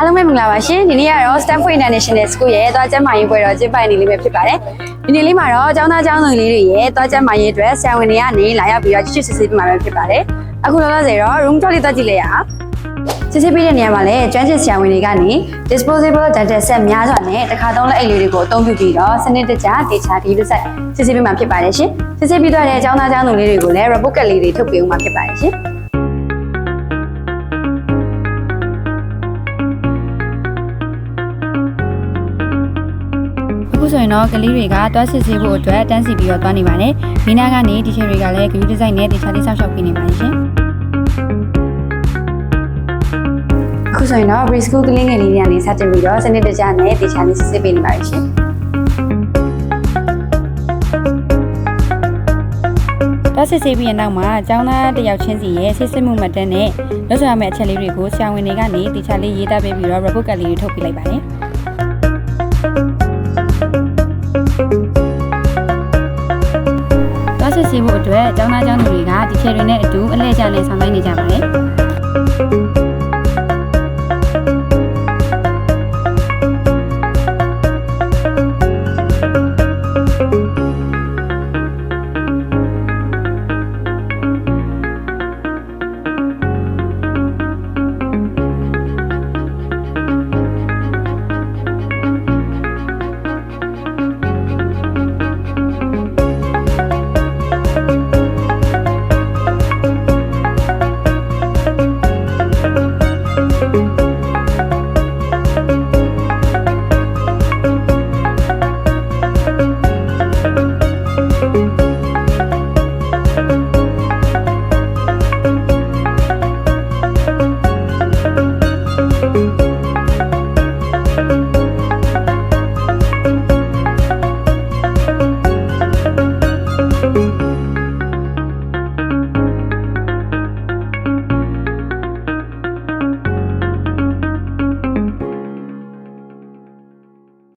အားလုံးပဲမင်္ဂလာပါရှင်ဒီနေ့ကတော့ Stanford International School ရဲ့သွားကျန်းမာရေးပွဲတော်ကျင်းပနေလေးပဲဖြစ်ပါတယ်ဒီနေ့လေးမှာတော့ကျောင်းသားကျောင်းသူလေးတွေရဲ့သွားကျန်းမာရေးအတွက်ဆရာဝန်တွေကနေလာရောက်ပြီးတော့ချစ်ချစ်စစ်စစ်ပြမှာပဲဖြစ်ပါတယ်အခုလောလောဆယ်တော့ room tour လေးသွားကြည့်လိုက်ရအောင်စစ်စစ်ပြတဲ့နေရာမှာလည်းကျွမ်းကျင်ဆရာဝန်တွေကနေ disposable dental set များစွာနဲ့တစ်ခါသုံးလက်အိတ်လေးတွေကိုအသုံးပြုပြီးတော့စနစ်တကျဒေချာဒီလိုဆက်စစ်စစ်ပြမှာဖြစ်ပါတယ်ရှင်စစ်စစ်ပြသွားတဲ့ကျောင်းသားကျောင်းသူလေးတွေကိုလည်း report card လေးတွေထုတ်ပေးဦးမှာဖြစ်ပါတယ်ရှင်အခုဆိုရင်တော့ကလေးတွေကတွားစစ်ဆေးဖို့အတွက်တန်းစီပြီးတော့တွားနေပါတယ်။မိနာကနေတီချာတွေကလည်း group design နဲ့တီချာလေးဆောက်ရှောက်ပေးနေပါတယ်ရှင်။အခုဆိုရင်တော့ preschool ကလေးငယ်လေးတွေကနေစတင်ပြီးတော့စနစ်တကျနဲ့တီချာလေးစစ်ဆေးပေးနေပါတယ်ရှင်။တွားစစ်ဆေးပြီးရနောက်မှာကျောင်းသားတစ်ယောက်ချင်းစီရဲ့စစ်ဆေးမှုမှတ်တမ်းနဲ့လွှတ်ဆိုရမယ့်အချက်လေးတွေကိုဆရာဝန်တွေကနေတီချာလေးရေးသားပေးပြီးတော့ report card လေးတွေထုတ်ပေးလိုက်ပါတယ်။သွားစစ်ဆေးဖို့အတွက်ကျောင်းသားကျောင်းသူတွေကဒီချယ်တွေနဲ့အတူအလှည့်ကျလေးဆောင်လိုက်နေကြပါတယ်။